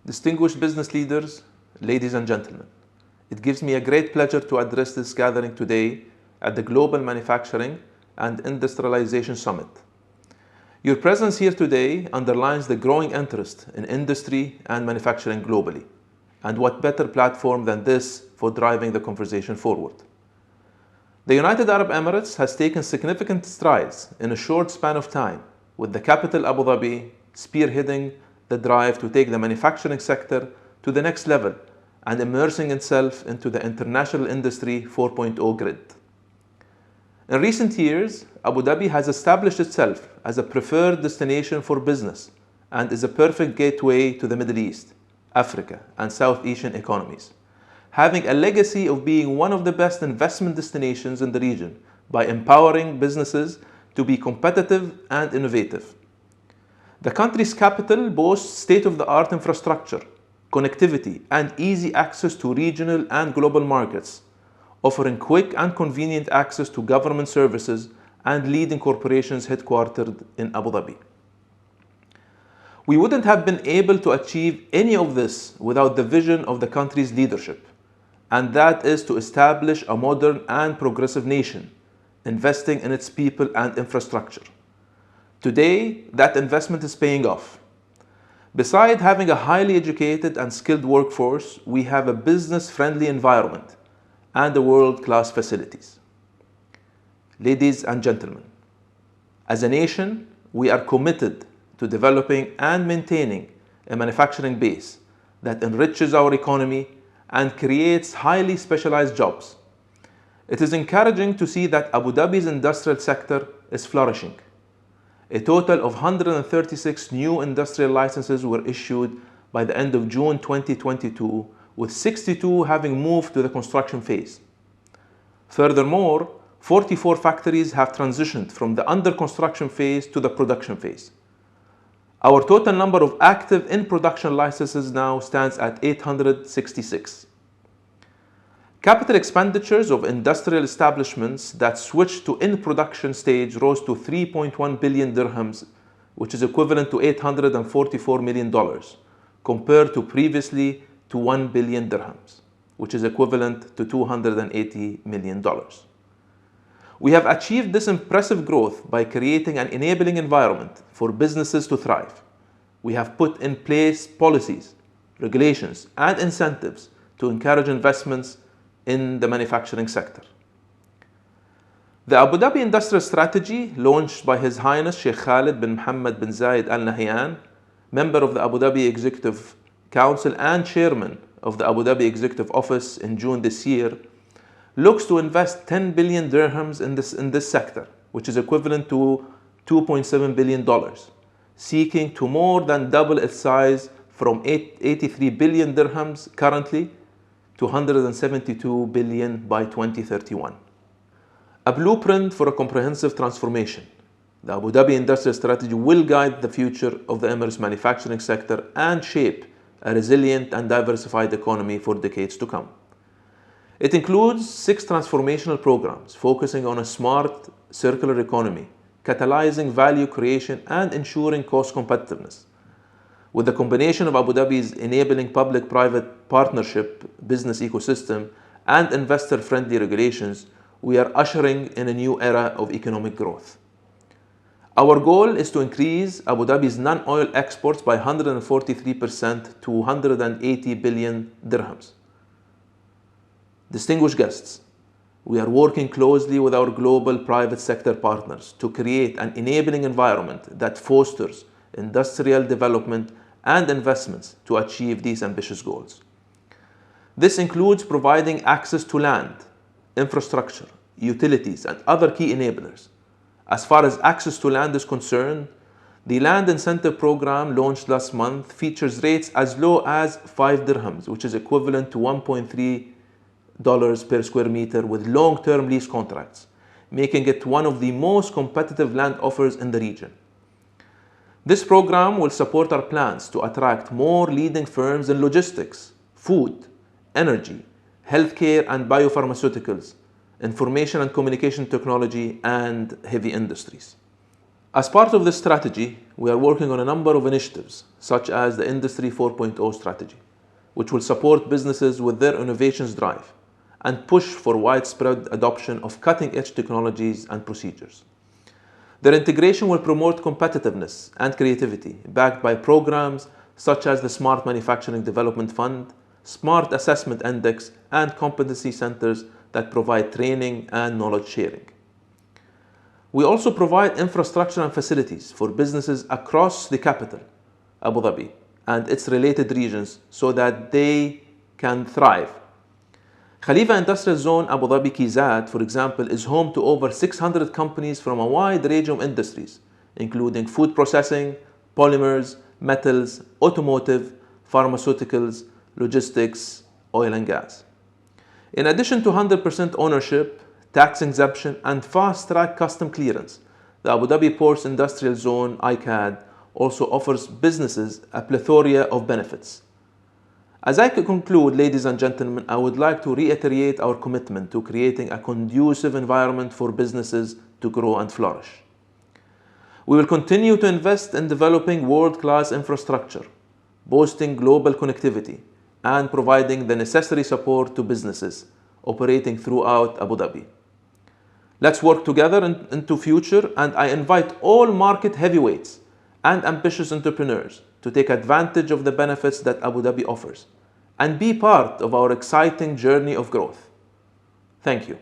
Distinguished business leaders, ladies and gentlemen, it gives me a great pleasure to address this gathering today at the Global Manufacturing and Industrialization Summit. Your presence here today underlines the growing interest in industry and manufacturing globally, and what better platform than this for driving the conversation forward. The United Arab Emirates has taken significant strides in a short span of time, with the capital Abu Dhabi spearheading the drive to take the manufacturing sector to the next level and immersing itself into the international industry 4.0 grid. In recent years, Abu Dhabi has established itself as a preferred destination for business and is a perfect gateway to the Middle East, Africa, and South Asian economies, having a legacy of being one of the best investment destinations in the region by empowering businesses to be competitive and innovative. The country's capital boasts state-of-the-art infrastructure, connectivity, and easy access to regional and global markets, offering quick and convenient access to government services and leading corporations headquartered in Abu Dhabi. We wouldn't have been able to achieve any of this without the vision of the country's leadership, and that is to establish a modern and progressive nation, investing in its people and infrastructure. Today, that investment is paying off. Besides having a highly educated and skilled workforce, we have a business-friendly environment and the world-class facilities. Ladies and gentlemen, as a nation, we are committed to developing and maintaining a manufacturing base that enriches our economy and creates highly specialized jobs. It is encouraging to see that Abu Dhabi's industrial sector is flourishing. A total of 136 new industrial licenses were issued by the end of June 2022, with 62 having moved to the construction phase. Furthermore, 44 factories have transitioned from the under construction phase to the production phase. Our total number of active in-production licenses now stands at 866. Capital expenditures of industrial establishments that switched to in-production stage rose to 3.1 billion dirhams, which is equivalent to $844 million, compared to previously to 1 billion dirhams, which is equivalent to $280 million. We have achieved this impressive growth by creating an enabling environment for businesses to thrive. We have put in place policies, regulations, and incentives to encourage investments in the manufacturing sector. The Abu Dhabi Industrial Strategy, launched by His Highness Sheikh Khalid bin Mohammed bin Zayed Al Nahyan, member of the Abu Dhabi Executive Council and chairman of the Abu Dhabi Executive Office in June this year, looks to invest 10 billion dirhams in this sector, which is equivalent to $2.7 billion, seeking to more than double its size from 83 billion dirhams currently to 172 billion by 2031. A blueprint for a comprehensive transformation. The Abu Dhabi Industrial Strategy will guide the future of the Emirates manufacturing sector and shape a resilient and diversified economy for decades to come. It includes 6 transformational programs focusing on a smart, circular economy, catalyzing value creation and ensuring cost competitiveness. With the combination of Abu Dhabi's enabling public-private partnership business ecosystem and investor-friendly regulations, we are ushering in a new era of economic growth. Our goal is to increase Abu Dhabi's non-oil exports by 143% to 180 billion dirhams. Distinguished guests, we are working closely with our global private sector partners to create an enabling environment that fosters industrial development and investments to achieve these ambitious goals. This includes providing access to land, infrastructure, utilities, and other key enablers. As far as access to land is concerned, the Land Incentive Program launched last month features rates as low as 5 dirhams, which is equivalent to $1.3 per square meter with long-term lease contracts, making it one of the most competitive land offers in the region. This program will support our plans to attract more leading firms in logistics, food, energy, healthcare and biopharmaceuticals, information and communication technology, and heavy industries. As part of this strategy, we are working on a number of initiatives, such as the Industry 4.0 strategy, which will support businesses with their innovations drive and push for widespread adoption of cutting-edge technologies and procedures. Their integration will promote competitiveness and creativity, backed by programs such as the Smart Manufacturing Development Fund, Smart Assessment Index, and competency centers that provide training and knowledge sharing. We also provide infrastructure and facilities for businesses across the capital, Abu Dhabi, and its related regions so that they can thrive. Khalifa Industrial Zone Abu Dhabi KZAD, for example, is home to over 600 companies from a wide range of industries, including food processing, polymers, metals, automotive, pharmaceuticals, logistics, oil and gas. In addition to 100% ownership, tax exemption, and fast-track custom clearance, the Abu Dhabi Ports Industrial Zone ICAD also offers businesses a plethora of benefits. As I conclude, ladies and gentlemen, I would like to reiterate our commitment to creating a conducive environment for businesses to grow and flourish. We will continue to invest in developing world-class infrastructure, boosting global connectivity, and providing the necessary support to businesses operating throughout Abu Dhabi. Let's work together into future, and I invite all market heavyweights and ambitious entrepreneurs to take advantage of the benefits that Abu Dhabi offers and be part of our exciting journey of growth. Thank you.